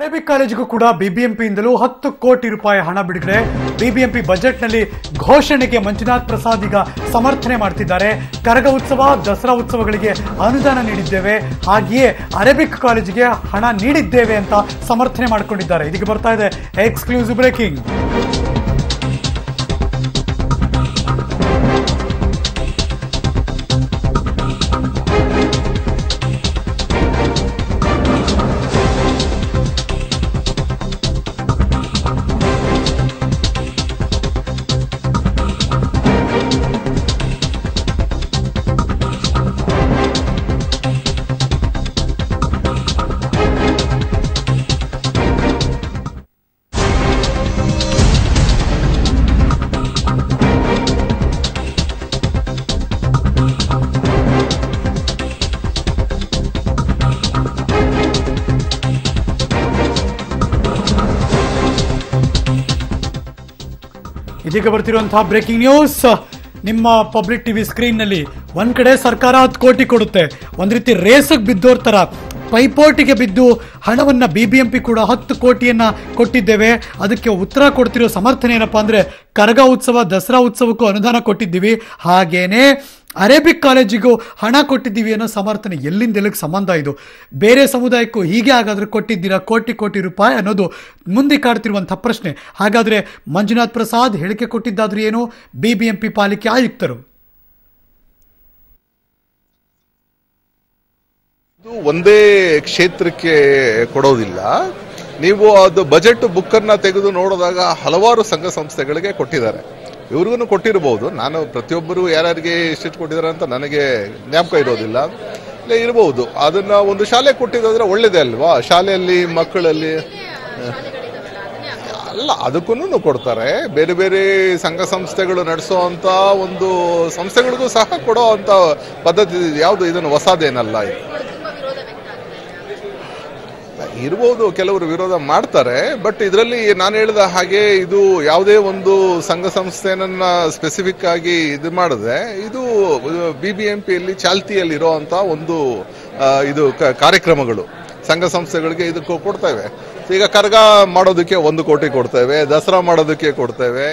Arabic ಕಾಲೇಜಿಗೂ ಕೂಡ ಬಿಬಿಎಂಪಿಯಿಂದಲೂ 10 ಕೋಟಿ ರೂಪಾಯಿ ಹಣ ಬಿಡುಗಡೆ. ಬಿಬಿಎಂಪಿ ಬಜೆಟ್ನಲ್ಲಿ ಘೋಷಣೆಗೆ ಮಂಜುನಾಥ್ ಪ್ರಸಾದ್ ಈಗ ಸಮರ್ಥನೆ ಮಾಡ್ತಿದ್ದಾರೆ. ಕರಗ ಉತ್ಸವ, ದಸರಾ ಉತ್ಸವಗಳಿಗೆ ಅನುದಾನ ನೀಡಿದ್ದೇವೆ, ಹಾಗೆಯೇ ಅರೇಬಿಕ್ ಕಾಲೇಜಿಗೆ ಹಣ ನೀಡಿದ್ದೇವೆ ಅಂತ ಸಮರ್ಥನೆ ಮಾಡಿಕೊಂಡಿದ್ದಾರೆ. ಇದಕ್ಕೆ ಬರ್ತಾ ಇದೆ ಎಕ್ಸ್ಕ್ಲೂಸಿವ್ ಬ್ರೇಕಿಂಗ್. ಇದೀಗ ಬರ್ತಿರುವಂತಹ ಬ್ರೇಕಿಂಗ್ ನ್ಯೂಸ್. ನಿಮ್ಮ ಪಬ್ಲಿಕ್ ಟಿವಿ ಸ್ಕ್ರೀನ್ ನಲ್ಲಿ ಒಂದ್ ಕಡೆ ಸರ್ಕಾರ 10 ಕೋಟಿ ಕೊಡುತ್ತೆ, ಒಂದ್ ರೀತಿ ರೇಸಕ್ ಬಿದ್ದೋರ್ ತರ ಪೈಪೋಟಿಗೆ ಬಿದ್ದು ಹಣವನ್ನ ಬಿಬಿಎಂಪಿ ಕೂಡ 10 ಕೋಟಿಯನ್ನ ಕೊಟ್ಟಿದ್ದೇವೆ. ಅದಕ್ಕೆ ಉತ್ತರ ಕೊಡ್ತಿರೋ ಸಮರ್ಥನೆ ಏನಪ್ಪಾ ಅಂದ್ರೆ ಕರಗ ಉತ್ಸವ, ದಸರಾ ಉತ್ಸವಕ್ಕೂ ಅನುದಾನ ಕೊಟ್ಟಿದ್ದೀವಿ, ಹಾಗೇನೆ ಅರೇಬಿಕ್ ಕಾಲೇಜಿಗೂ ಹಣ ಕೊಟ್ಟಿದ್ದೀವಿ ಅನ್ನೋ ಸಮರ್ಥನೆ. ಎಲ್ಲಿಂದ ಎಲ್ಲಿಗೆ ಸಂಬಂಧ ಇದು? ಬೇರೆ ಸಮುದಾಯಕ್ಕೂ ಹೀಗೆ ಹಾಗಾದ್ರೆ ಕೊಟ್ಟಿದ್ದೀರಾ ಕೋಟಿ ರೂಪಾಯಿ ಅನ್ನೋದು ಮುಂದೆ ಕಾಡ್ತಿರುವಂತಹ ಪ್ರಶ್ನೆ. ಹಾಗಾದ್ರೆ ಮಂಜುನಾಥ್ ಪ್ರಸಾದ್ ಹೇಳಿಕೆ ಕೊಟ್ಟಿದ್ದಾದ್ರೂ ಏನು? ಬಿಬಿಎಂಪಿ ಪಾಲಿಕೆ ಆಯುಕ್ತರು ಒಂದೇ ಕ್ಷೇತ್ರಕ್ಕೆ ಕೊಡೋದಿಲ್ಲ. ನೀವು ಅದು ಬಜೆಟ್ ಬುಕ್ ಅನ್ನ ತೆಗೆದು ನೋಡಿದಾಗ ಹಲವಾರು ಸಂಘ ಸಂಸ್ಥೆಗಳಿಗೆ ಕೊಟ್ಟಿದ್ದಾರೆ. ಇವ್ರಿಗೂ ಕೊಟ್ಟಿರಬಹುದು. ನಾನು ಪ್ರತಿಯೊಬ್ಬರು ಯಾರ್ಯಾರಿಗೆ ಎಷ್ಟೆಷ್ಟು ಕೊಟ್ಟಿದ್ದಾರೆ ಅಂತ ನನಗೆ ಜ್ಞಾಪಕ ಇರೋದಿಲ್ಲ, ಇರಬಹುದು. ಅದನ್ನ ಒಂದು ಶಾಲೆ ಕೊಟ್ಟಿದ್ದಾದ್ರೆ ಒಳ್ಳೇದೇ ಅಲ್ವಾ? ಶಾಲೆಯಲ್ಲಿ ಮಕ್ಕಳಲ್ಲಿ ಅಲ್ಲ, ಅದಕ್ಕೂ ಕೊಡ್ತಾರೆ. ಬೇರೆ ಬೇರೆ ಸಂಘ ಸಂಸ್ಥೆಗಳು ನಡೆಸೋ ಅಂತ ಒಂದು ಸಂಸ್ಥೆಗಳಿಗೂ ಸಹ ಕೊಡೋ ಅಂತ ಪದ್ಧತಿ ಯಾವುದು, ಇದನ್ನು ಹೊಸದೇನಲ್ಲ. ಇದು ಇರ್ಬೋದು, ಕೆಲವರು ವಿರೋಧ ಮಾಡ್ತಾರೆ. ಬಟ್ ಇದರಲ್ಲಿ ನಾನು ಹೇಳಿದ ಹಾಗೆ ಇದು ಯಾವುದೇ ಒಂದು ಸಂಘ ಸಂಸ್ಥೆಯನ್ನ ಸ್ಪೆಸಿಫಿಕ್ ಆಗಿ ಇದು ಮಾಡಿದ್ರೆ ಇದು ಬಿಬಿಎಂಪಿಯಲ್ಲಿ ಚಾಲ್ತಿಯಲ್ಲಿ ಇರೋಂತ ಒಂದು ಇದು ಕಾರ್ಯಕ್ರಮಗಳು ಸಂಘ ಸಂಸ್ಥೆಗಳಿಗೆ ಇದಕ್ಕೆ ಕೊಡ್ತೇವೆ. ಈಗ ಕರಗ ಮಾಡೋದಕ್ಕೆ 1 ಕೋಟಿ ಕೊಡ್ತೇವೆ, ದಸರಾ ಮಾಡೋದಕ್ಕೆ ಕೊಡ್ತೇವೆ.